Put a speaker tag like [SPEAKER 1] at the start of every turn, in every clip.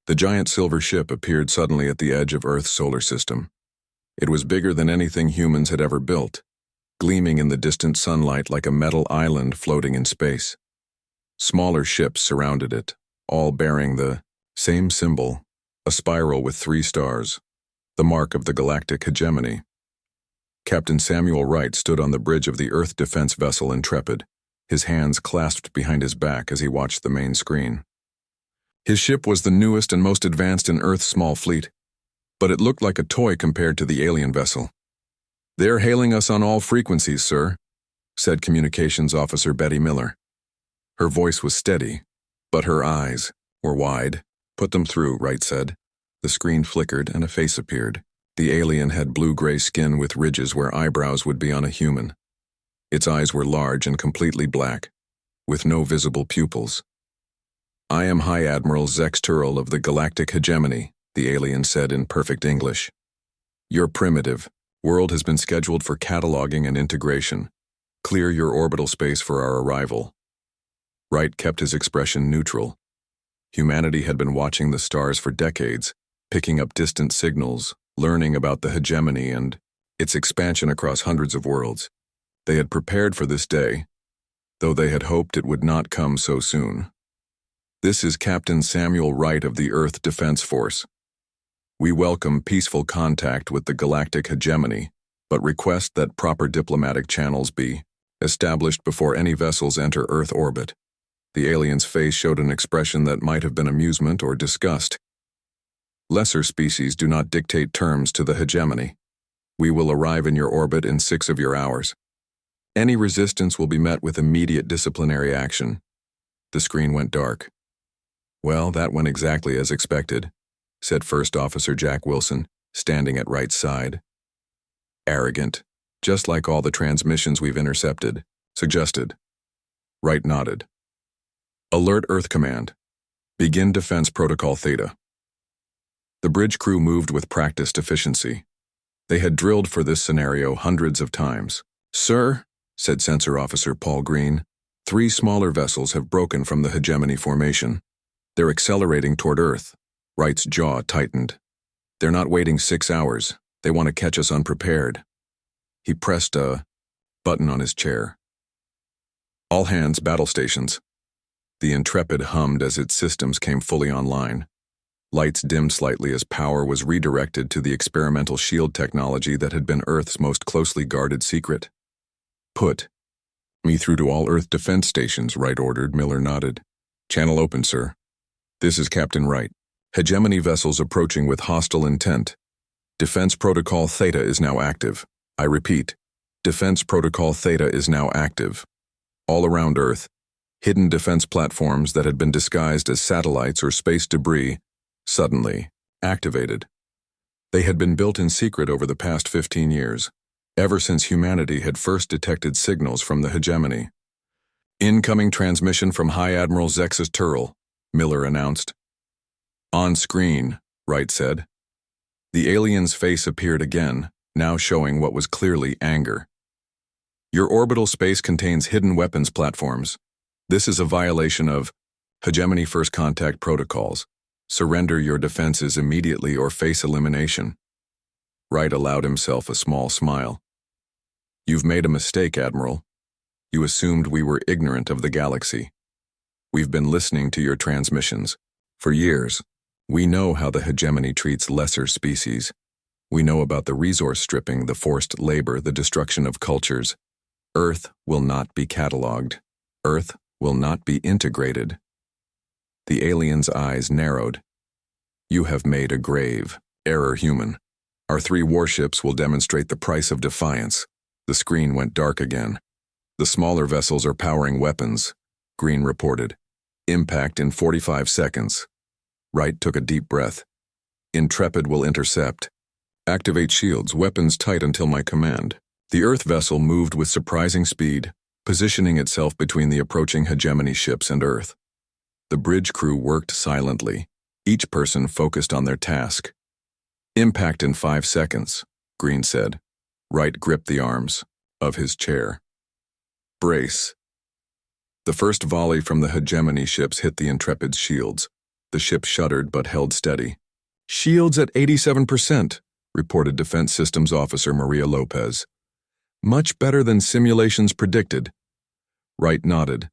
[SPEAKER 1] The giant silver ship appeared suddenly at the edge of Earth's solar system. It was bigger than anything humans had ever built, gleaming in the distant sunlight like a metal island floating in space. Smaller ships surrounded it, all bearing the same symbol, a spiral with 3 stars, the mark of the Galactic hegemony. Captain Samuel Wright stood on the bridge of the Earth defense vessel Intrepid, his hands clasped behind his back as he watched the main screen. His ship was the newest and most advanced in Earth's small fleet, but it looked like a toy compared to the alien vessel. "They're hailing us on all frequencies, sir," said Communications Officer Betty Miller. Her voice was steady, but her eyes were wide. "Put them through," Wright said. The screen flickered and a face appeared. The alien had blue-gray skin with ridges where eyebrows would be on a human. Its eyes were large and completely black, with no visible pupils. "I am High Admiral Zex Turl of the Galactic Hegemony," the alien said in perfect English. "You're primitive. World has been scheduled for cataloging and integration. Clear your orbital space for our arrival." Wright kept his expression neutral. Humanity had been watching the stars for decades, picking up distant signals, learning about the hegemony and its expansion across hundreds of worlds. They had prepared for this day, though they had hoped it would not come so soon. "This is Captain Samuel Wright of the Earth Defense Force. We welcome peaceful contact with the Galactic hegemony, but request that proper diplomatic channels be established before any vessels enter Earth orbit." The alien's face showed an expression that might have been amusement or disgust. "Lesser species do not dictate terms to the hegemony. We will arrive in your orbit in 6 of your hours. Any resistance will be met with immediate disciplinary action." The screen went dark. "Well, that went exactly as expected," said First Officer Jack Wilson, standing at Wright's side. "Arrogant, just like all the transmissions we've intercepted," suggested. Wright nodded. "Alert Earth Command. Begin Defense Protocol Theta." The bridge crew moved with practiced efficiency. They had drilled for this scenario hundreds of times. "Sir," said Sensor Officer Paul Green, 3 smaller vessels have broken from the hegemony formation. They're accelerating toward Earth." Wright's jaw tightened. "They're not waiting 6 hours. They want to catch us unprepared." He pressed a button on his chair. "All hands, battle stations." The Intrepid hummed as its systems came fully online. Lights dimmed slightly as power was redirected to the experimental shield technology that had been Earth's most closely guarded secret. "Put me through to all Earth defense stations," Wright ordered. Miller nodded. "Channel open, sir. This is Captain Wright. Hegemony vessels approaching with hostile intent. Defense Protocol Theta is now active. I repeat, Defense Protocol Theta is now active. All around Earth, hidden defense platforms that had been disguised as satellites or space debris suddenly activated. They had been built in secret over the past 15 years, ever since humanity had first detected signals from the hegemony. "Incoming transmission from High Admiral Zex Turl," Miller announced. "On screen," Wright said. The alien's face appeared again, now showing what was clearly anger. "Your orbital space contains hidden weapons platforms. This is a violation of Hegemony First Contact protocols. Surrender your defenses immediately or face elimination." Wright allowed himself a small smile. "You've made a mistake, Admiral. You assumed we were ignorant of the galaxy. We've been listening to your transmissions for years. We know how the hegemony treats lesser species. We know about the resource stripping, the forced labor, the destruction of cultures. Earth will not be cataloged. Earth will not be integrated." The alien's eyes narrowed. "You have made a grave error, human. Our 3 warships will demonstrate the price of defiance." The screen went dark again. "The smaller vessels are powering weapons," Green reported. "Impact in 45 seconds. Wright took a deep breath. "Intrepid will intercept. Activate shields, weapons tight until my command." The Earth vessel moved with surprising speed, positioning itself between the approaching hegemony ships and Earth. The bridge crew worked silently, each person focused on their task. "Impact in 5 seconds, Green said. Wright gripped the arms of his chair. "Brace." The first volley from the hegemony ships hit the Intrepid's shields. The ship shuddered but held steady. "Shields at 87%, reported Defense Systems Officer Maria Lopez. "Much better than simulations predicted." Wright nodded.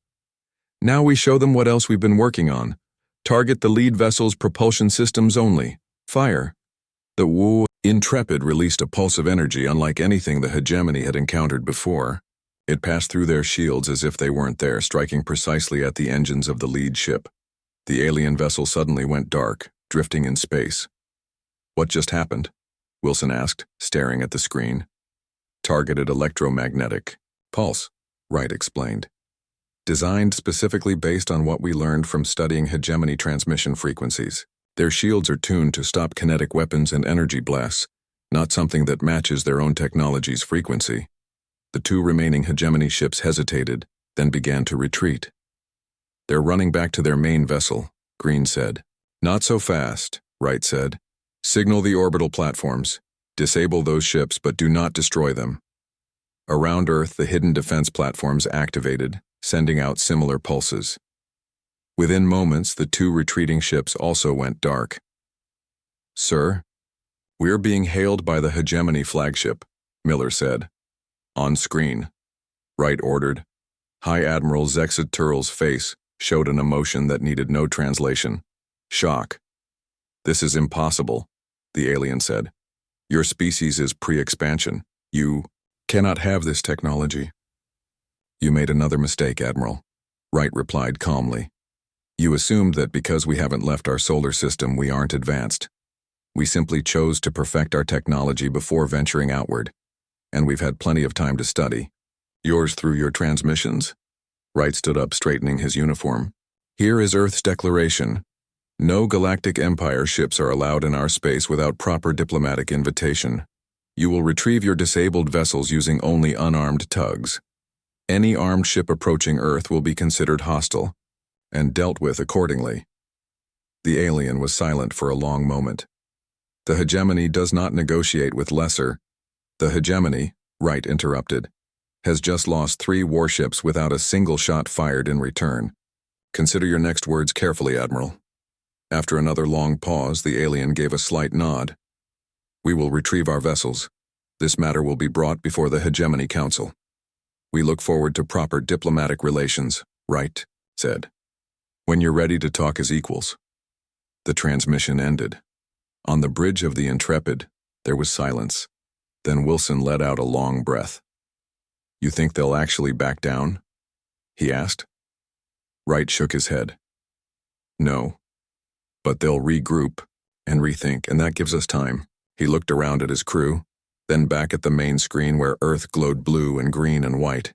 [SPEAKER 1] "Now we show them what else we've been working on. Target the lead vessel's propulsion systems only. Fire." The Intrepid released a pulse of energy unlike anything the hegemony had encountered before. It passed through their shields as if they weren't there, striking precisely at the engines of the lead ship. The alien vessel suddenly went dark, drifting in space. "What just happened?" Wilson asked, staring at the screen. "Targeted electromagnetic pulse," Wright explained. "Designed specifically based on what we learned from studying hegemony transmission frequencies. Their shields are tuned to stop kinetic weapons and energy blasts, not something that matches their own technology's frequency." The two remaining hegemony ships hesitated, then began to retreat. "They're running back to their main vessel," Green said. "Not so fast," Wright said. "Signal the orbital platforms. Disable those ships, but do not destroy them." Around Earth, the hidden defense platforms activated, sending out similar pulses. Within moments, the two retreating ships also went dark. "Sir, we're being hailed by the hegemony flagship," Miller said. "On screen," Wright ordered. High Admiral Zexa Turl's face showed an emotion that needed no translation. Shock. "This is impossible," the alien said. "Your species is pre-expansion. You cannot have this technology." "You made another mistake, Admiral," Wright replied calmly. "You assumed that because we haven't left our solar system, we aren't advanced. We simply chose to perfect our technology before venturing outward, and we've had plenty of time to study. Yours through your transmissions?" Wright stood up, straightening his uniform. "Here is Earth's declaration. No Galactic Empire ships are allowed in our space without proper diplomatic invitation. You will retrieve your disabled vessels using only unarmed tugs. Any armed ship approaching Earth will be considered hostile, and dealt with accordingly." The alien was silent for a long moment. "The hegemony does not negotiate with lesser." "The hegemony," Wright interrupted, "has just lost 3 warships without a single shot fired in return. Consider your next words carefully, Admiral." After another long pause, the alien gave a slight nod. "We will retrieve our vessels. This matter will be brought before the Hegemony Council. We look forward to proper diplomatic relations," Wright said. "When you're ready to talk as equals." The transmission ended. On the bridge of the Intrepid, there was silence. Then Wilson let out a long breath. "You think they'll actually back down?" he asked. Wright shook his head. "No. But they'll regroup and rethink, and that gives us time." He looked around at his crew, then back at the main screen where Earth glowed blue and green and white.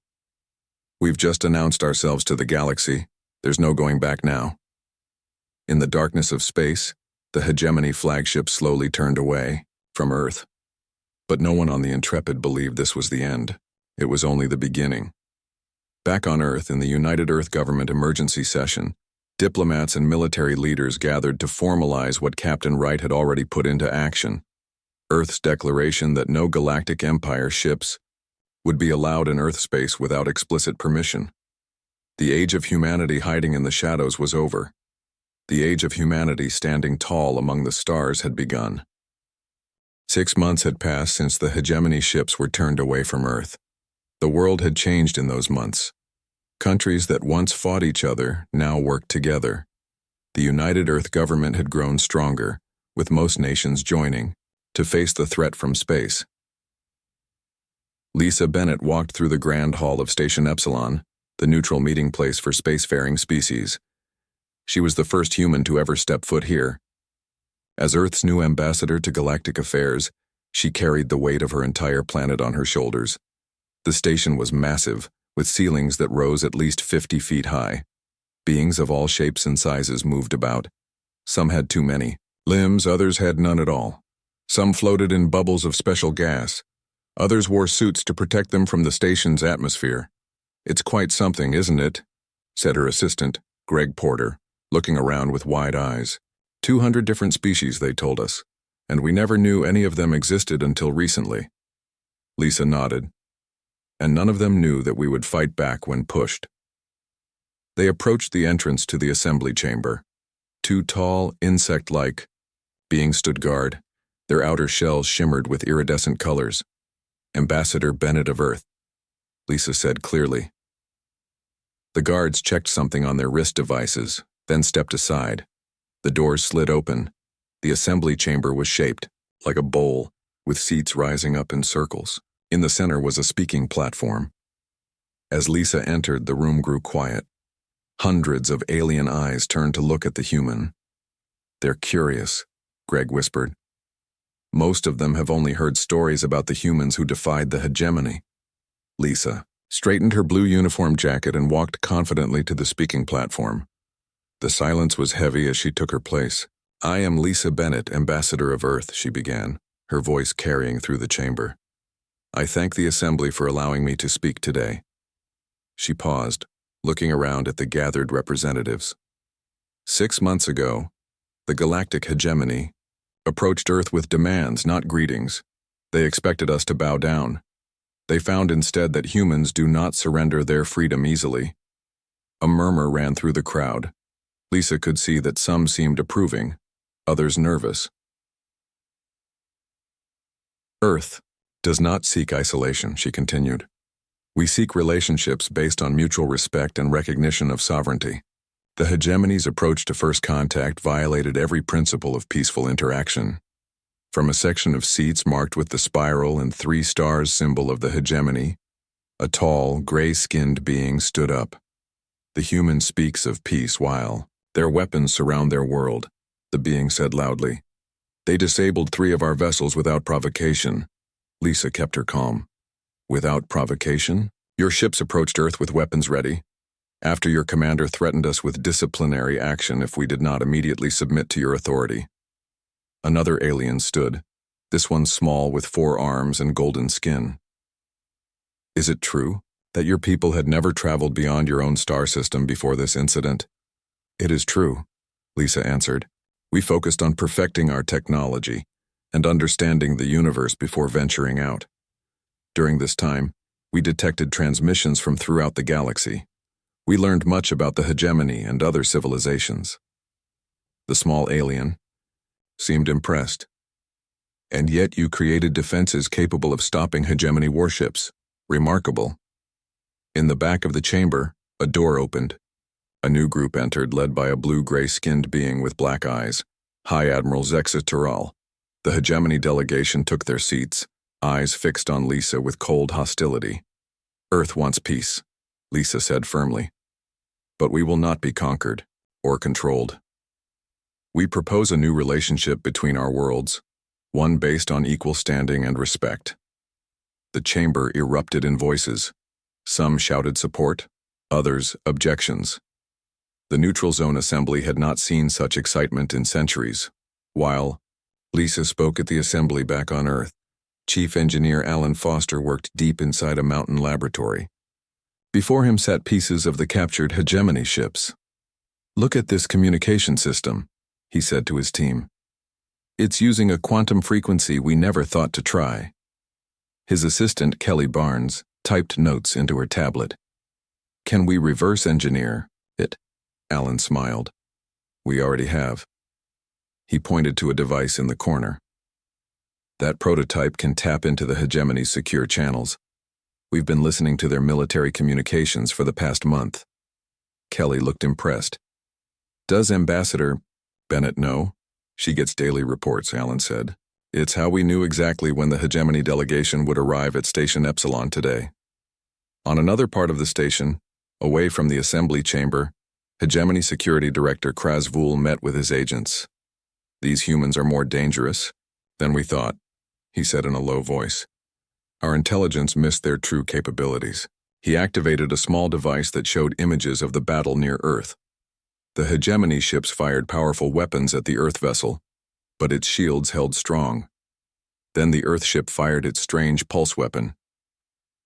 [SPEAKER 1] "We've just announced ourselves to the galaxy. There's no going back now." In the darkness of space, the Hegemony flagship slowly turned away from Earth. But no one on the Intrepid believed this was the end. It was only the beginning. Back on Earth, in the United Earth Government emergency session, diplomats and military leaders gathered to formalize what Captain Wright had already put into action: Earth's declaration that no Galactic Empire ships would be allowed in Earth space without explicit permission. The age of humanity hiding in the shadows was over. The age of humanity standing tall among the stars had begun. 6 months had passed since the hegemony ships were turned away from Earth. The world had changed in those months. Countries that once fought each other now worked together. The United Earth Government had grown stronger, with most nations joining, to face the threat from space. Lisa Bennett walked through the grand hall of Station Epsilon, the neutral meeting place for spacefaring species. She was the first human to ever step foot here. As Earth's new ambassador to galactic affairs, she carried the weight of her entire planet on her shoulders. The station was massive, with ceilings that rose at least 50 feet high. Beings of all shapes and sizes moved about. Some had too many limbs, others had none at all. Some floated in bubbles of special gas. Others wore suits to protect them from the station's atmosphere. "It's quite something, isn't it?" said her assistant, Greg Porter, looking around with wide eyes. 200 different species, they told us, and we never knew any of them existed until recently. Lisa nodded. "And none of them knew that we would fight back when pushed." They approached the entrance to the assembly chamber. Two tall, insect-like beings stood guard. Their outer shells shimmered with iridescent colors. Ambassador Bennett of Earth, Lisa said clearly. The guards checked something on their wrist devices, then stepped aside. The doors slid open. The assembly chamber was shaped like a bowl, with seats rising up in circles. In the center was a speaking platform. As Lisa entered, the room grew quiet. Hundreds of alien eyes turned to look at the human. "They're curious," Greg whispered. "Most of them have only heard stories about the humans who defied the hegemony." Lisa straightened her blue uniform jacket and walked confidently to the speaking platform. The silence was heavy as she took her place. "I am Lisa Bennett, Ambassador of Earth," she began, her voice carrying through the chamber. "I thank the Assembly for allowing me to speak today." She paused, looking around at the gathered representatives. 6 months ago, the Galactic hegemony approached Earth with demands, not greetings. They expected us to bow down. They found instead that humans do not surrender their freedom easily. A murmur ran through the crowd. Lisa could see that some seemed approving, others nervous. "Earth does not seek isolation," she continued. "We seek relationships based on mutual respect and recognition of sovereignty. The hegemony's approach to first contact violated every principle of peaceful interaction. From a section of seats marked with the spiral and 3 stars symbol of the hegemony, a tall, gray-skinned being stood up. The human speaks of peace while their weapons surround their world," the being said loudly. "They disabled 3 of our vessels without provocation." Lisa kept her calm. "Without provocation? Your ships approached Earth with weapons ready, after your commander threatened us with disciplinary action if we did not immediately submit to your authority." Another alien stood, this one small with 4 arms and golden skin. "Is it true that your people had never traveled beyond your own star system before this incident?" "It is true," Lisa answered. "We focused on perfecting our technology and understanding the universe before venturing out. During this time, we detected transmissions from throughout the galaxy. We learned much about the hegemony and other civilizations." The small alien seemed impressed. "And yet you created defenses capable of stopping hegemony warships. Remarkable." In the back of the chamber, a door opened. A new group entered, led by a blue-gray-skinned being with black eyes, High Admiral Zexa Tural. The hegemony delegation took their seats, eyes fixed on Lisa with cold hostility. "Earth wants peace," Lisa said firmly. "But we will not be conquered or controlled. We propose a new relationship between our worlds, one based on equal standing and respect." The chamber erupted in voices. Some shouted support, others objections. The Neutral Zone Assembly had not seen such excitement in centuries. While Lisa spoke at the assembly back on Earth, Chief Engineer Alan Foster worked deep inside a mountain laboratory. Before him sat pieces of the captured hegemony ships. "Look at this communication system," he said to his team. "It's using a quantum frequency we never thought to try." His assistant, Kelly Barnes, typed notes into her tablet. "Can we reverse engineer it?" Alan smiled. "We already have." He pointed to a device in the corner. "That prototype can tap into the hegemony's secure channels. We've been listening to their military communications for the past month." Kelly looked impressed. "Does Ambassador Bennett know?" "She gets daily reports," Alan said. "It's how we knew exactly when the hegemony delegation would arrive at Station Epsilon today." On another part of the station, away from the assembly chamber, Hegemony Security Director Krasvul met with his agents. "These humans are more dangerous than we thought," he said in a low voice. "Our intelligence missed their true capabilities." He activated a small device that showed images of the battle near Earth. The hegemony ships fired powerful weapons at the Earth vessel, but its shields held strong. Then the Earth ship fired its strange pulse weapon.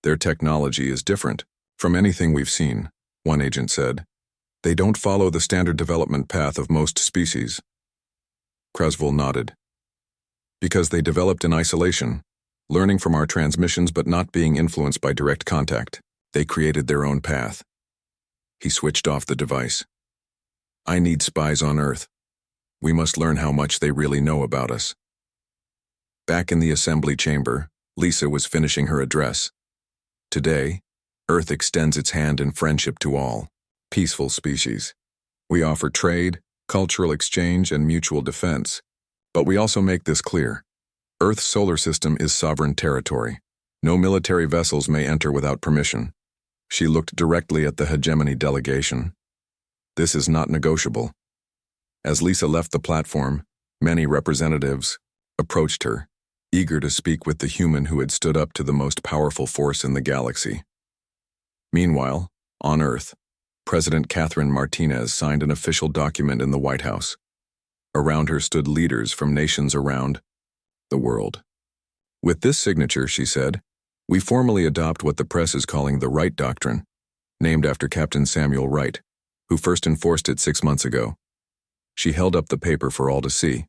[SPEAKER 1] "Their technology is different from anything we've seen," one agent said. "They don't follow the standard development path of most species." Krasvul nodded. "Because they developed in isolation, learning from our transmissions but not being influenced by direct contact. They created their own path." He switched off the device. "I need spies on Earth," We must learn how much they really know about us. Back in the assembly chamber, Lisa was finishing her address. Today, Earth extends its hand in friendship to all peaceful species. We offer trade, cultural exchange, and mutual defense. But we also make this clear. Earth's solar system is sovereign territory. No military vessels may enter without permission. She looked directly at the hegemony delegation. This is not negotiable. As Lisa left the platform, many representatives approached her, eager to speak with the human who had stood up to the most powerful force in the galaxy. Meanwhile, on Earth, President Catherine Martinez signed an official document in the White House. Around her stood leaders from nations around the world. With this signature, she said, we formally adopt what the press is calling the Wright Doctrine, named after Captain Samuel Wright, who first enforced it 6 months ago. She held up the paper for all to see.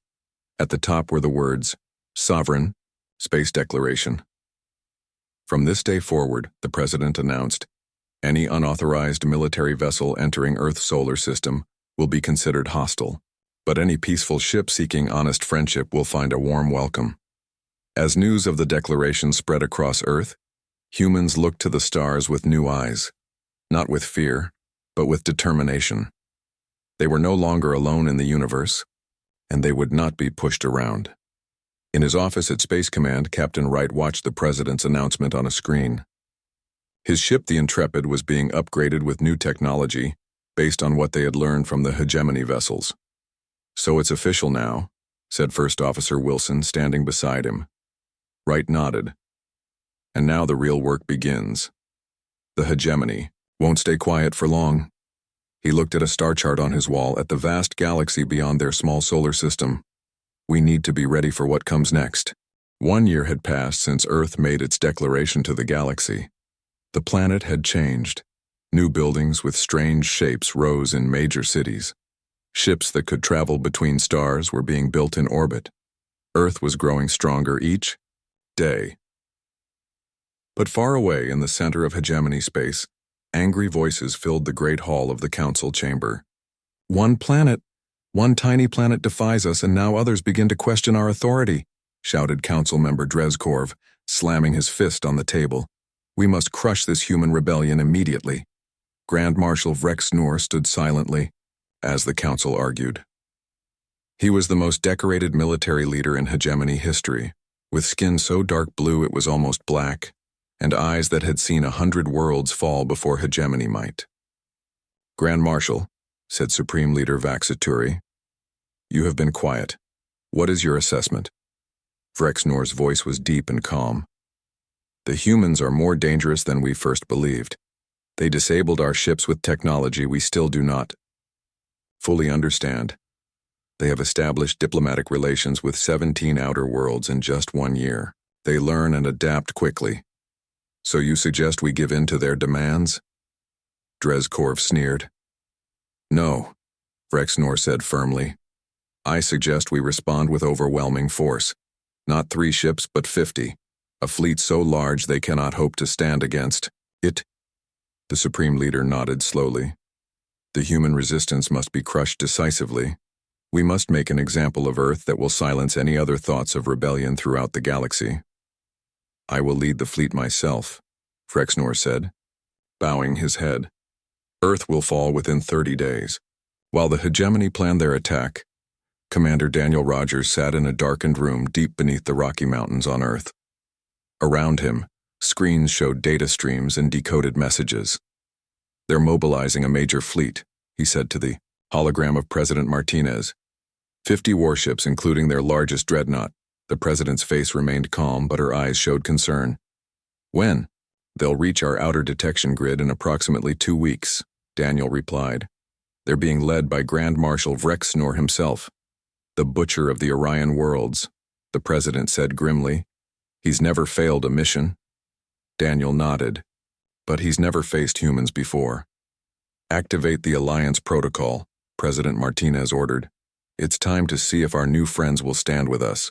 [SPEAKER 1] At the top were the words, Sovereign, Space Declaration. From this day forward, the President announced, any unauthorized military vessel entering Earth's solar system will be considered hostile, but any peaceful ship seeking honest friendship will find a warm welcome. As news of the declaration spread across Earth, humans looked to the stars with new eyes, not with fear, but with determination. They were no longer alone in the universe, and they would not be pushed around. In his office at Space Command, Captain Wright watched the President's announcement on a screen. His ship, the Intrepid, was being upgraded with new technology based on what they had learned from the hegemony vessels. So it's official now, said First Officer Wilson, standing beside him. Wright nodded. And now the real work begins. The hegemony won't stay quiet for long. He looked at a star chart on his wall at the vast galaxy beyond their small solar system. We need to be ready for what comes next. 1 year had passed since Earth made its declaration to the galaxy. The planet had changed. New buildings with strange shapes rose in major cities. Ships that could travel between stars were being built in orbit. Earth was growing stronger each day. But far away in the center of hegemony space, angry voices filled the great hall of the council chamber. One tiny planet defies us, and now others begin to question our authority, shouted Council Member Drezkorv, slamming his fist on the table. We must crush this human rebellion immediately. Grand Marshal Vrex Noor stood silently, as the council argued. He was the most decorated military leader in hegemony history, with skin so dark blue it was almost black, and eyes that had seen 100 worlds fall before hegemony might. Grand Marshal, said Supreme Leader Vaxaturi, you have been quiet. What is your assessment? Vrex Noor's voice was deep and calm. The humans are more dangerous than we first believed. They disabled our ships with technology we still do not fully understand. They have established diplomatic relations with 17 outer worlds in just 1 year. They learn and adapt quickly. So you suggest we give in to their demands? Drezkorv sneered. No, Vrex Noor said firmly. I suggest we respond with overwhelming force. Not 3 ships, but 50. A fleet so large they cannot hope to stand against it. The Supreme Leader nodded slowly. The human resistance must be crushed decisively. We must make an example of Earth that will silence any other thoughts of rebellion throughout the galaxy. I will lead the fleet myself, Vrex Noor said, bowing his head. Earth will fall within 30 days. While the hegemony planned their attack, Commander Daniel Rogers sat in a darkened room deep beneath the Rocky Mountains on Earth. Around him, screens showed data streams and decoded messages. They're mobilizing a major fleet, he said to the hologram of President Martinez. 50 warships, including their largest dreadnought. The president's face remained calm, but her eyes showed concern. When? They'll reach our outer detection grid in approximately 2 weeks, Daniel replied. They're being led by Grand Marshal Vrex Noor himself, the butcher of the Orion worlds, the president said grimly. He's never failed a mission. Daniel nodded. But he's never faced humans before. Activate the Alliance Protocol, President Martinez ordered. It's time to see if our new friends will stand with us.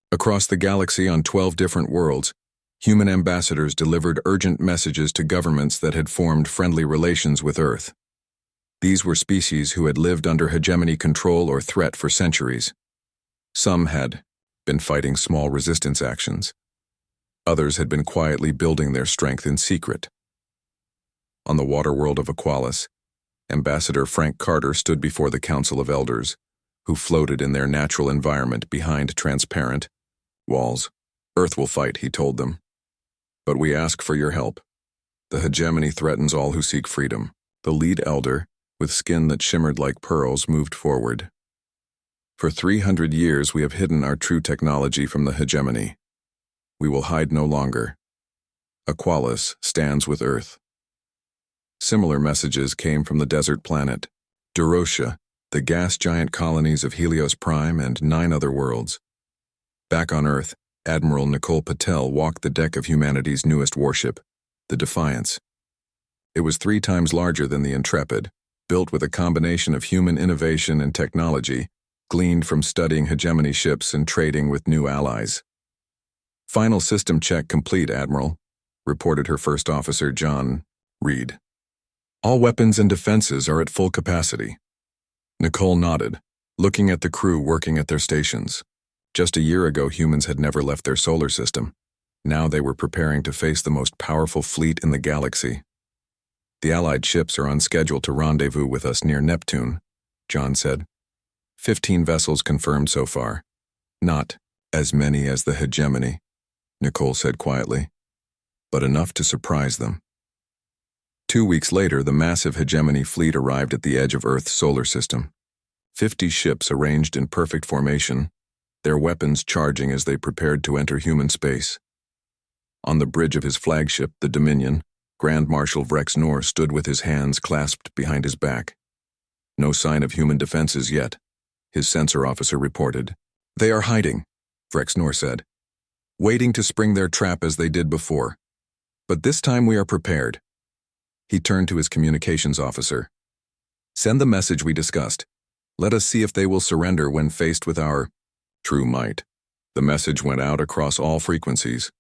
[SPEAKER 1] Across the galaxy on 12 different worlds, human ambassadors delivered urgent messages to governments that had formed friendly relations with Earth. These were species who had lived under hegemony control or threat for centuries. Some had been fighting small resistance actions. Others had been quietly building their strength in secret. On the waterworld of Aqualis, Ambassador Frank Carter stood before the Council of Elders, who floated in their natural environment behind transparent walls. Earth will fight, he told them. But we ask for your help. The hegemony threatens all who seek freedom. The lead elder, with skin that shimmered like pearls, moved forward. For 300 years we have hidden our true technology from the hegemony. We will hide no longer. Aqualis stands with Earth. Similar messages came from the desert planet, Durotia, the gas giant colonies of Helios Prime, and 9 other worlds. Back on Earth, Admiral Nicole Patel walked the deck of humanity's newest warship, the Defiance. It was 3 times larger than the Intrepid, built with a combination of human innovation and technology, gleaned from studying hegemony ships and trading with new allies. Final system check complete, Admiral, reported her first officer, John Reed. All weapons and defenses are at full capacity. Nicole nodded, looking at the crew working at their stations. Just a year ago, humans had never left their solar system. Now they were preparing to face the most powerful fleet in the galaxy. The Allied ships are on schedule to rendezvous with us near Neptune, John said. 15 vessels confirmed so far. Not as many as the hegemony, Nicole said quietly, but enough to surprise them. 2 weeks later, the massive hegemony fleet arrived at the edge of Earth's solar system. 50 ships arranged in perfect formation, their weapons charging as they prepared to enter human space. On the bridge of his flagship, the Dominion, Grand Marshal Vrex Nor stood with his hands clasped behind his back. No sign of human defenses yet, his sensor officer reported. They are hiding, Vrex Nor said, waiting to spring their trap as they did before. But this time we are prepared. He turned to his communications officer. Send the message we discussed. Let us see if they will surrender when faced with our true might. The message went out across all frequencies.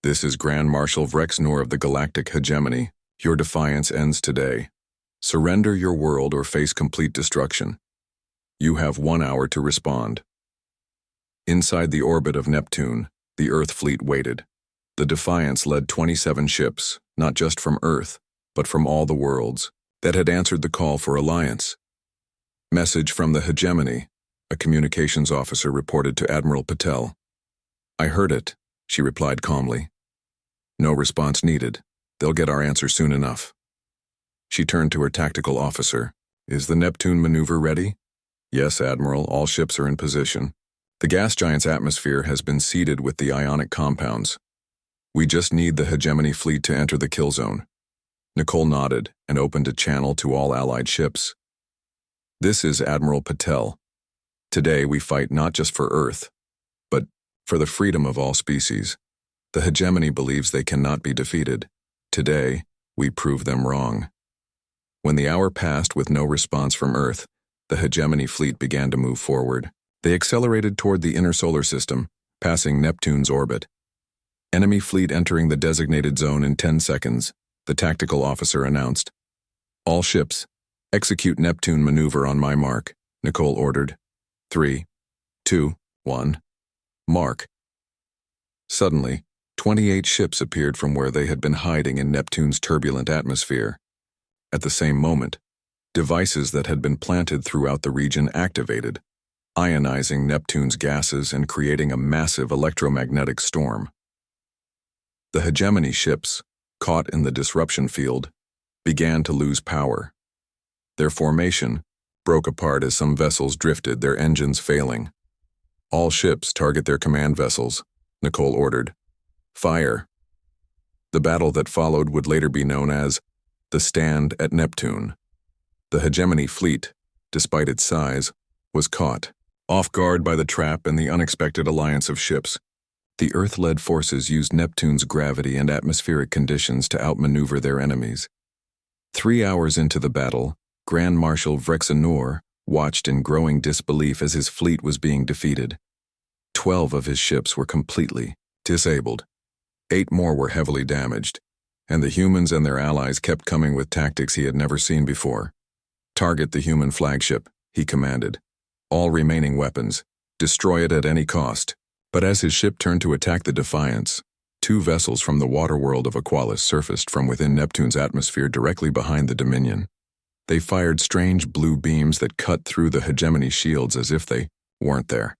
[SPEAKER 1] This is Grand Marshal Vrex Nor of the Galactic Hegemony. Your defiance ends today. Surrender your world or face complete destruction. You have 1 hour to respond. Inside the orbit of Neptune, the Earth fleet waited. The Defiance led 27 ships, not just from Earth, but from all the worlds, that had answered the call for alliance. Message from the hegemony, a communications officer reported to Admiral Patel. I heard it, she replied calmly. No response needed. They'll get our answer soon enough. She turned to her tactical officer. Is the Neptune maneuver ready? Yes, Admiral, all ships are in position. The gas giant's atmosphere has been seeded with the ionic compounds. We just need the hegemony fleet to enter the kill zone. Nicole nodded and opened a channel to all Allied ships. This is Admiral Patel. Today we fight not just for Earth, but for the freedom of all species. The hegemony believes they cannot be defeated. Today, we prove them wrong. When the hour passed with no response from Earth, the hegemony fleet began to move forward. They accelerated toward the inner solar system, passing Neptune's orbit. Enemy fleet entering the designated zone in 10 seconds, the tactical officer announced. All ships, execute Neptune maneuver on my mark, Nicole ordered. 3, 2, 1. Mark. Suddenly, 28 ships appeared from where they had been hiding in Neptune's turbulent atmosphere. At the same moment, devices that had been planted throughout the region activated, ionizing Neptune's gases and creating a massive electromagnetic storm. The hegemony ships, caught in the disruption field, began to lose power. Their formation broke apart as some vessels drifted, their engines failing. All ships target their command vessels, Nicole ordered. Fire. The battle that followed would later be known as the Stand at Neptune. The hegemony fleet, despite its size, was caught, off guard by the trap and the unexpected alliance of ships. The Earth-led forces used Neptune's gravity and atmospheric conditions to outmaneuver their enemies. 3 hours into the battle, Grand Marshal Vrex Nor watched in growing disbelief as his fleet was being defeated. 12 of his ships were completely disabled. 8 more were heavily damaged, and the humans and their allies kept coming with tactics he had never seen before. Target the human flagship, he commanded. All remaining weapons. Destroy it at any cost. But as his ship turned to attack the Defiance, two vessels from the water world of Aqualis surfaced from within Neptune's atmosphere directly behind the Dominion. They fired strange blue beams that cut through the hegemony shields as if they weren't there.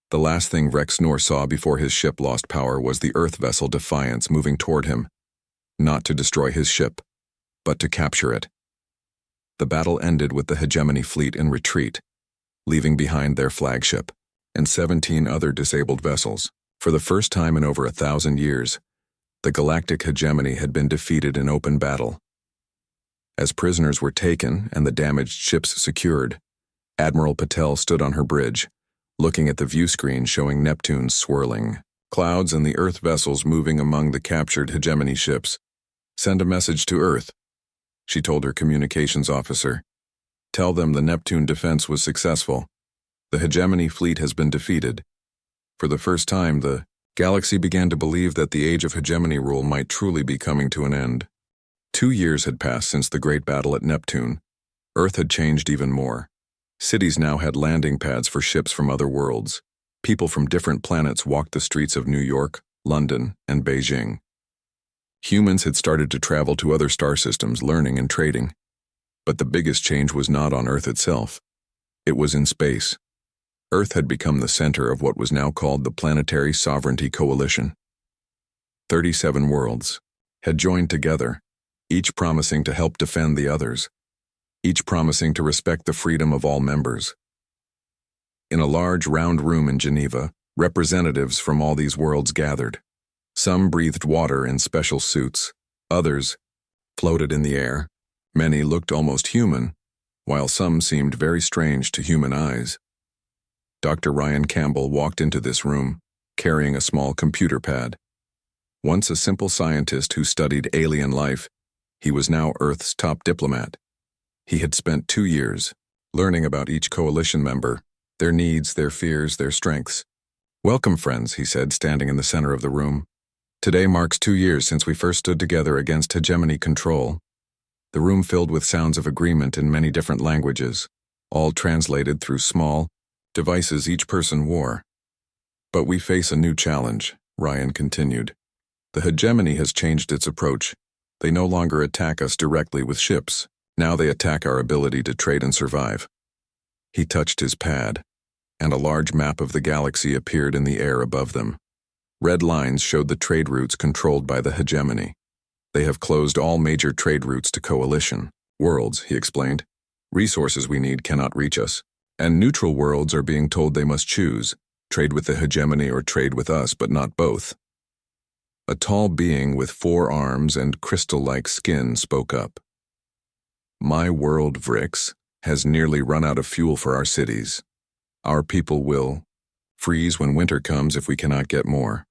[SPEAKER 1] The last thing Rex Nor saw before his ship lost power was the Earth vessel Defiance moving toward him, not to destroy his ship, but to capture it. The battle ended with the hegemony fleet in retreat, leaving behind their flagship and 17 other disabled vessels. For the first time in over 1,000 years, the Galactic hegemony had been defeated in open battle. As prisoners were taken and the damaged ships secured, Admiral Patel stood on her bridge, looking at the view screen showing Neptune's swirling clouds and the Earth vessels moving among the captured hegemony ships. "Send a message to Earth," she told her communications officer. "Tell them the Neptune defense was successful. The hegemony fleet has been defeated." For the first time, the galaxy began to believe that the age of hegemony rule might truly be coming to an end. 2 years had passed since the great battle at Neptune. Earth had changed even more. Cities now had landing pads for ships from other worlds. People from different planets walked the streets of New York, London, and Beijing. Humans had started to travel to other star systems, learning and trading. But the biggest change was not on Earth itself. It was in space. Earth had become the center of what was now called the Planetary Sovereignty Coalition. 37 worlds had joined together, each promising to help defend the others, each promising to respect the freedom of all members. In a large round room in Geneva, representatives from all these worlds gathered. Some breathed water in special suits, others floated in the air. Many looked almost human, while some seemed very strange to human eyes. Dr. Ryan Campbell walked into this room, carrying a small computer pad. Once a simple scientist who studied alien life, he was now Earth's top diplomat. He had spent 2 years learning about each coalition member, their needs, their fears, their strengths. "Welcome, friends," he said, standing in the center of the room. "Today marks 2 years since we first stood together against hegemony control." The room filled with sounds of agreement in many different languages, all translated through small devices each person wore. "But we face a new challenge," Ryan continued. "The hegemony has changed its approach. They no longer attack us directly with ships. Now they attack our ability to trade and survive." He touched his pad, and a large map of the galaxy appeared in the air above them. Red lines showed the trade routes controlled by the hegemony. "They have closed all major trade routes to coalition worlds," he explained. "Resources we need cannot reach us. And neutral worlds are being told they must choose, trade with the hegemony or trade with us, but not both." A tall being with 4 arms and crystal-like skin spoke up. "My world, Vrix, has nearly run out of fuel for our cities. Our people will freeze when winter comes if we cannot get more."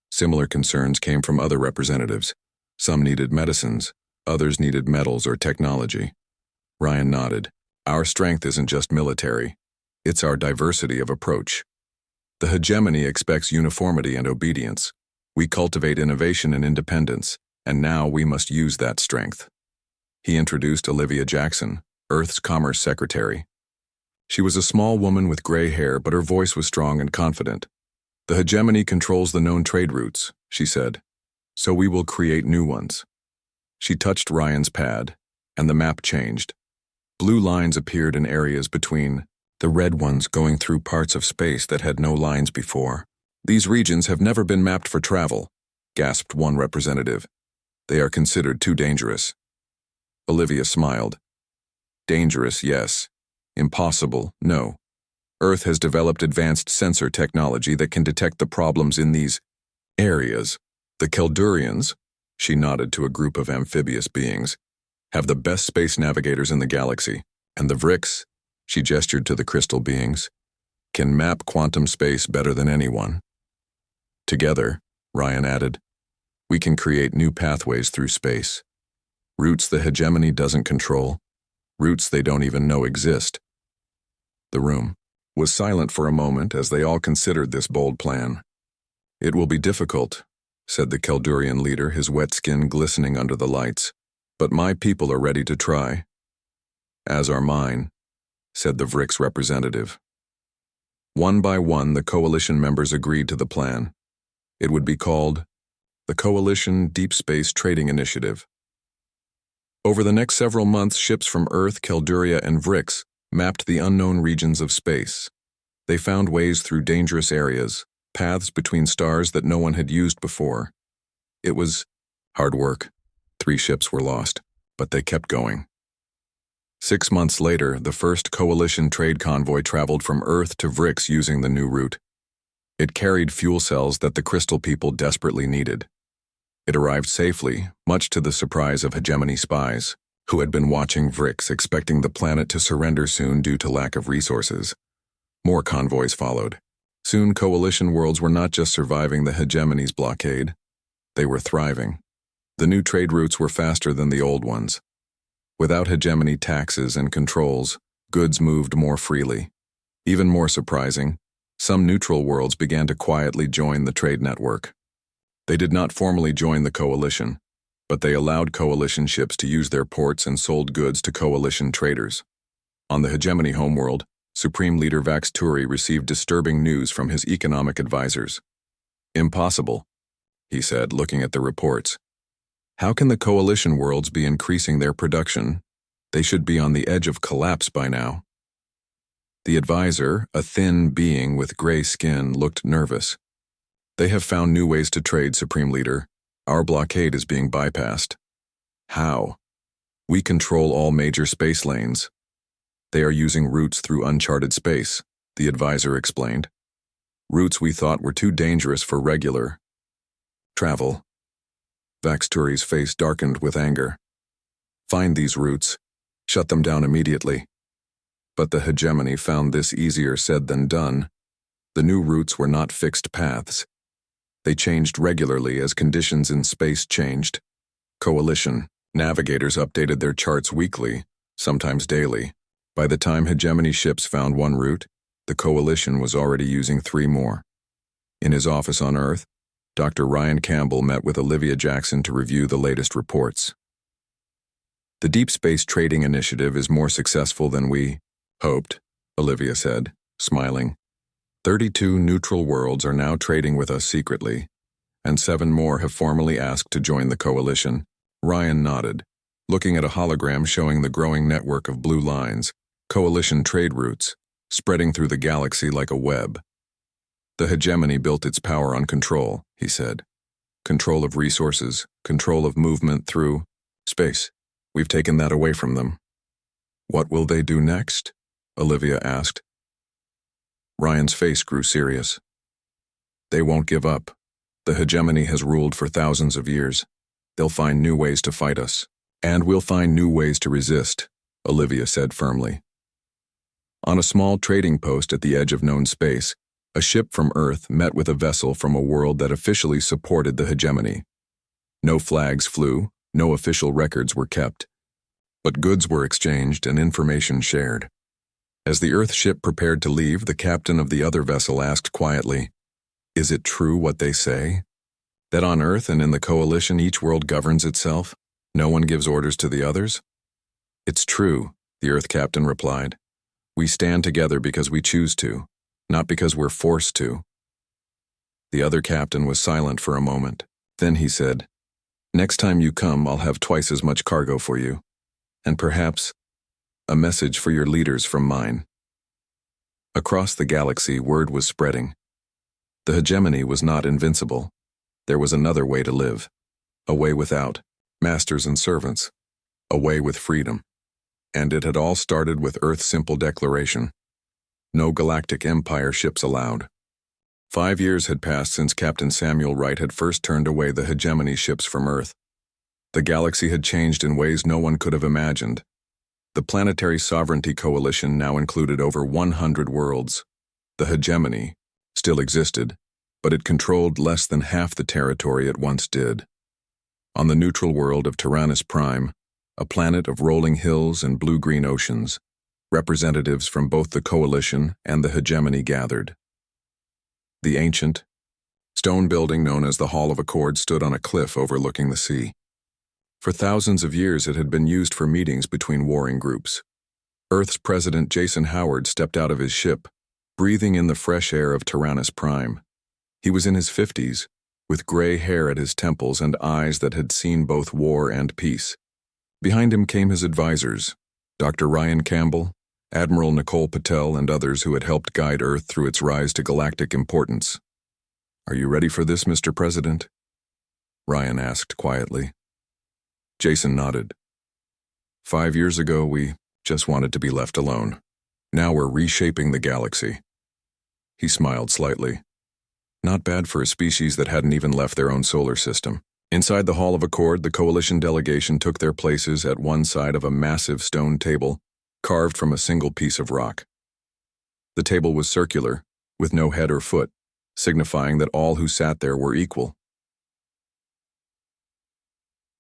[SPEAKER 1] Similar concerns came from other representatives. Some needed medicines, others needed metals or technology. Ryan nodded. "Our strength isn't just military, it's our diversity of approach. The hegemony expects uniformity and obedience. We cultivate innovation and independence, and now we must use that strength." He introduced Olivia Jackson, Earth's Commerce Secretary. She was a small woman with gray hair, but her voice was strong and confident. "The hegemony controls the known trade routes," she said, "so we will create new ones." She touched Ryan's pad, and the map changed. Blue lines appeared in areas between, the red ones going through parts of space that had no lines before. "These regions have never been mapped for travel," gasped one representative. "They are considered too dangerous." Olivia smiled. "Dangerous, yes. Impossible, no. Earth has developed advanced sensor technology that can detect the problems in these areas. The Keldurians," she nodded to a group of amphibious beings, "have the best space navigators in the galaxy, and the Vrix," she gestured to the crystal beings, "can map quantum space better than anyone. Together," Ryan added, "we can create new pathways through space. Routes the hegemony doesn't control, routes they don't even know exist." The room was silent for a moment as they all considered this bold plan. "It will be difficult," said the Keldurian leader, his wet skin glistening under the lights. "But my people are ready to try." As are mine, said the Vrix representative. One by one, the coalition members agreed to the plan. It would be called the Coalition Deep Space Trading Initiative. Over the next several months, ships from Earth, Kelduria, and Vrix mapped the unknown regions of space. They found ways through dangerous areas, paths between stars that no one had used before. It was hard work. 3 ships were lost, but they kept going. 6 months later, the first coalition trade convoy traveled from Earth to Vrix using the new route. It carried fuel cells that the Crystal people desperately needed. It arrived safely, much to the surprise of hegemony spies, who had been watching Vrix, expecting the planet to surrender soon due to lack of resources. More convoys followed. Soon, coalition worlds were not just surviving the hegemony's blockade, they were thriving. The new trade routes were faster than the old ones. Without hegemony taxes and controls, goods moved more freely. Even more surprising, some neutral worlds began to quietly join the trade network. They did not formally join the coalition, but they allowed coalition ships to use their ports and sold goods to coalition traders. On the hegemony homeworld, Supreme Leader Vax Turi received disturbing news from his economic advisors. Impossible, he said, looking at the reports. How can the coalition worlds be increasing their production? They should be on the edge of collapse by now. The advisor, a thin being with gray skin, looked nervous. They have found new ways to trade, Supreme Leader. Our blockade is being bypassed. How? We control all major space lanes. They are using routes through uncharted space, the advisor explained. Routes we thought were too dangerous for regular travel. Vax Turi's face darkened with anger. Find these routes. Shut them down immediately. But the hegemony found this easier said than done. The new routes were not fixed paths. They changed regularly as conditions in space changed. Coalition navigators updated their charts weekly, sometimes daily. By the time hegemony ships found one route, the coalition was already using 3 more. In his office on Earth, Dr. Ryan Campbell met with Olivia Jackson to review the latest reports. The Deep Space Trading Initiative is more successful than we hoped, Olivia said, smiling. 32 neutral worlds are now trading with us secretly, and 7 more have formally asked to join the coalition. Ryan nodded, looking at a hologram showing the growing network of blue lines, coalition trade routes, spreading through the galaxy like a web. The hegemony built its power on control, he said. Control of resources, control of movement through space. We've taken that away from them. What will they do next? Olivia asked. Ryan's face grew serious. They won't give up. The hegemony has ruled for thousands of years. They'll find new ways to fight us. And we'll find new ways to resist, Olivia said firmly. On a small trading post at the edge of known space, a ship from Earth met with a vessel from a world that officially supported the hegemony. No flags flew, no official records were kept. But goods were exchanged and information shared. As the Earth ship prepared to leave, the captain of the other vessel asked quietly, "Is it true what they say? That on Earth and in the coalition each world governs itself? No one gives orders to the others?" "It's true," the Earth captain replied. "We stand together because we choose to, not because we're forced to." The other captain was silent for a moment. Then he said, "Next time you come, I'll have twice as much cargo for you. And perhaps a message for your leaders from mine." Across the galaxy, word was spreading. The hegemony was not invincible. There was another way to live. A way without masters and servants. A way with freedom. And it had all started with Earth's simple declaration. No Galactic Empire ships allowed. 5 years had passed since Captain Samuel Wright had first turned away the hegemony ships from Earth. The galaxy had changed in ways no one could have imagined. The Planetary Sovereignty Coalition now included over 100 worlds. The hegemony still existed, but it controlled less than half the territory it once did. On the neutral world of Tyrannus Prime, a planet of rolling hills and blue-green oceans, representatives from both the coalition and the hegemony gathered. The ancient stone building known as the Hall of Accord stood on a cliff overlooking the sea. For thousands of years it had been used for meetings between warring groups. Earth's President Jason Howard stepped out of his ship, breathing in the fresh air of Tyrannus Prime. He was in his 50s, with gray hair at his temples and eyes that had seen both war and peace. Behind him came his advisors, Dr. Ryan Campbell, Admiral Nicole Patel, and others who had helped guide Earth through its rise to galactic importance. "Are you ready for this, Mr. President?" Ryan asked quietly. Jason nodded. 5 years ago, we just wanted to be left alone. Now we're reshaping the galaxy. He smiled slightly. Not bad for a species that hadn't even left their own solar system. Inside the Hall of Accord, the Coalition delegation took their places at one side of a massive stone table, carved from a single piece of rock. The table was circular, with no head or foot, signifying that all who sat there were equal.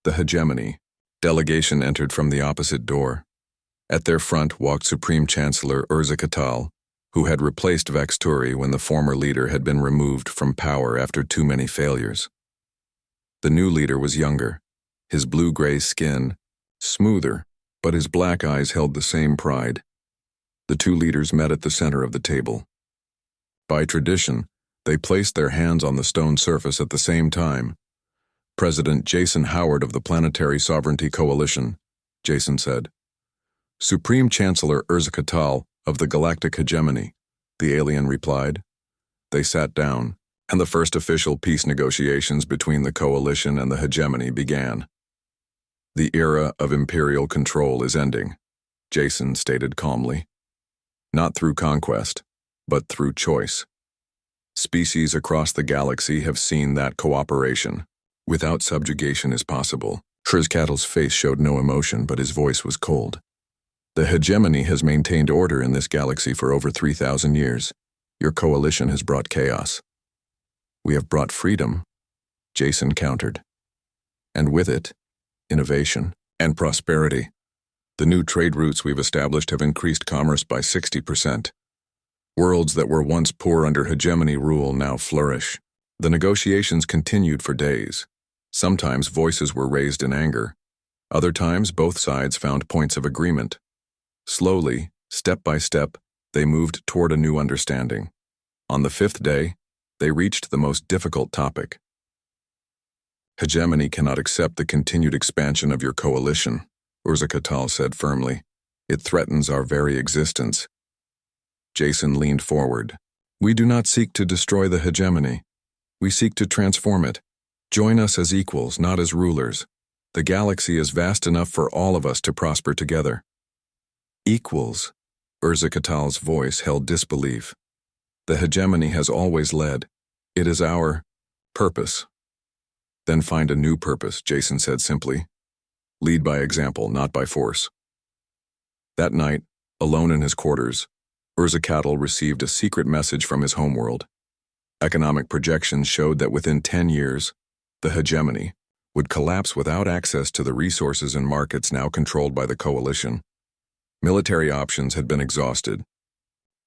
[SPEAKER 1] The hegemony delegation entered from the opposite door. At their front walked Supreme Chancellor Urza Katal, who had replaced Vexturi when the former leader had been removed from power after too many failures. The new leader was younger, his blue-gray skin smoother, but his black eyes held the same pride. The two leaders met at the center of the table. By tradition, they placed their hands on the stone surface at the same time. "President Jason Howard of the Planetary Sovereignty Coalition," Jason said. "Supreme Chancellor Urza Katal of the Galactic Hegemony," the alien replied. They sat down, and the first official peace negotiations between the Coalition and the Hegemony began. "The era of imperial control is ending," Jason stated calmly. "Not through conquest, but through choice. Species across the galaxy have seen that cooperation without subjugation is possible." Shrizkatl's face showed no emotion, but his voice was cold. "The hegemony has maintained order in this galaxy for over 3,000 years. Your coalition has brought chaos." "We have brought freedom," Jason countered. "And with it, innovation and prosperity. The new trade routes we've established have increased commerce by 60%. Worlds that were once poor under hegemony rule now flourish." The negotiations continued for days. Sometimes voices were raised in anger. Other times both sides found points of agreement. Slowly, step by step, they moved toward a new understanding. On the 5th day, they reached the most difficult topic. "Hegemony cannot accept the continued expansion of your coalition," Urza Katal said firmly. "It threatens our very existence." Jason leaned forward. "We do not seek to destroy the hegemony. We seek to transform it. Join us as equals, not as rulers. The galaxy is vast enough for all of us to prosper together." "Equals," Urza Katal's voice held disbelief. "The hegemony has always led. It is our purpose." "Then find a new purpose," Jason said simply. "Lead by example, not by force." That night, alone in his quarters, Urza Katal received a secret message from his homeworld. Economic projections showed that within 10 years, the hegemony would collapse without access to the resources and markets now controlled by the Coalition. Military options had been exhausted.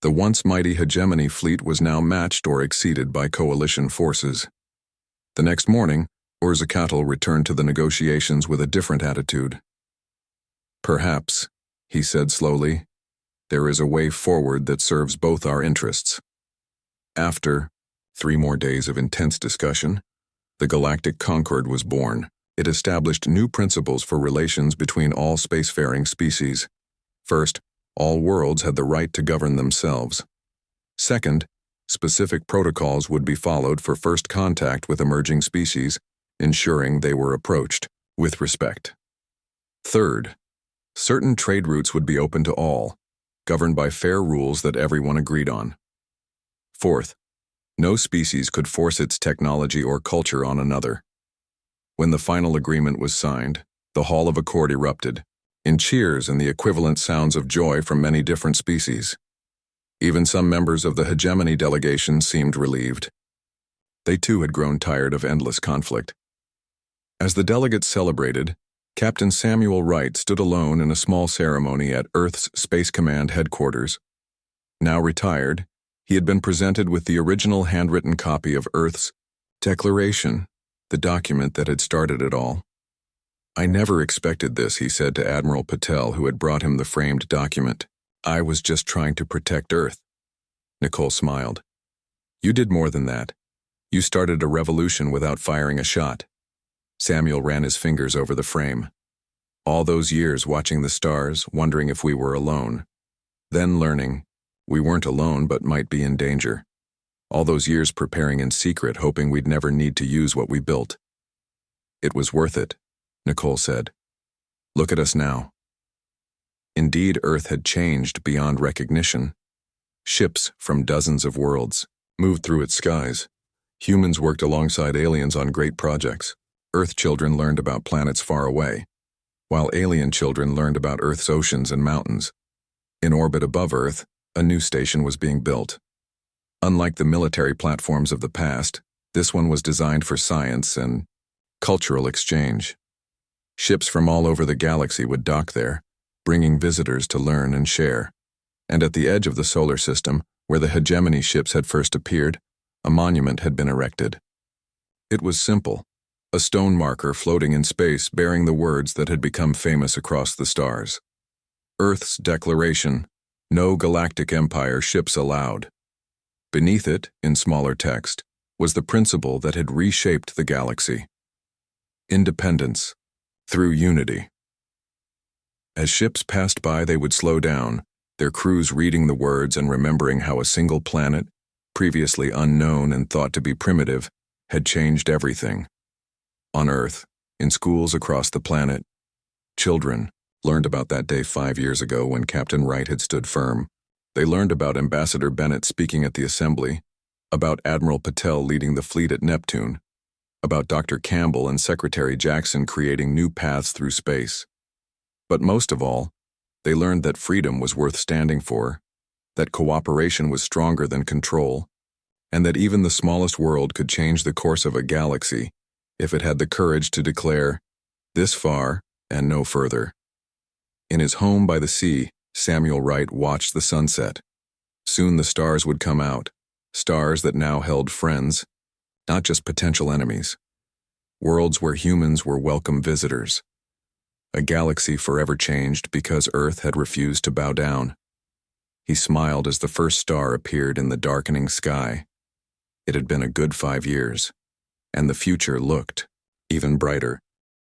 [SPEAKER 1] The once mighty hegemony fleet was now matched or exceeded by Coalition forces. The next morning, Urza Katal returned to the negotiations with a different attitude. "Perhaps," he said slowly, "there is a way forward that serves both our interests." After 3 more days of intense discussion, the Galactic Concord was born. It established new principles for relations between all spacefaring species. First, all worlds had the right to govern themselves. Second, specific protocols would be followed for first contact with emerging species, ensuring they were approached with respect. Third, certain trade routes would be open to all, governed by fair rules that everyone agreed on. Fourth, no species could force its technology or culture on another. When the final agreement was signed, the Hall of Accord erupted, in cheers and the equivalent sounds of joy from many different species. Even some members of the hegemony delegation seemed relieved. They too had grown tired of endless conflict. As the delegates celebrated, Captain Samuel Wright stood alone in a small ceremony at Earth's Space Command headquarters. Now retired, he had been presented with the original handwritten copy of Earth's Declaration, the document that had started it all. "I never expected this," he said to Admiral Patel, who had brought him the framed document. "I was just trying to protect Earth." Nicole smiled. "You did more than that. You started a revolution without firing a shot." Samuel ran his fingers over the frame. "All those years watching the stars, wondering if we were alone. Then learning we weren't alone but might be in danger. All those years preparing in secret, hoping we'd never need to use what we built." "It was worth it," Nicole said. "Look at us now." Indeed, Earth had changed beyond recognition. Ships from dozens of worlds moved through its skies. Humans worked alongside aliens on great projects. Earth children learned about planets far away, while alien children learned about Earth's oceans and mountains. In orbit above Earth, a new station was being built. Unlike the military platforms of the past, this one was designed for science and cultural exchange. Ships from all over the galaxy would dock there, bringing visitors to learn and share. And at the edge of the solar system, where the hegemony ships had first appeared, a monument had been erected. It was simple, a stone marker floating in space bearing the words that had become famous across the stars. Earth's declaration, "No galactic empire ships allowed." Beneath it, in smaller text, was the principle that had reshaped the galaxy. Independence through unity. As ships passed by, they would slow down, their crews reading the words and remembering how a single planet, previously unknown and thought to be primitive, had changed everything. On Earth, in schools across the planet, children learned about that day 5 years ago when Captain Wright had stood firm. They learned about Ambassador Bennett speaking at the assembly, about Admiral Patel leading the fleet at Neptune, about Dr. Campbell and Secretary Jackson creating new paths through space. But most of all, they learned that freedom was worth standing for, that cooperation was stronger than control, and that even the smallest world could change the course of a galaxy if it had the courage to declare, "This far and no further." In his home by the sea, Samuel Wright watched the sunset. Soon the stars would come out, stars that now held friends, not just potential enemies. Worlds where humans were welcome visitors. A galaxy forever changed because Earth had refused to bow down. He smiled as the first star appeared in the darkening sky. It had been a good 5 years, and the future looked even brighter.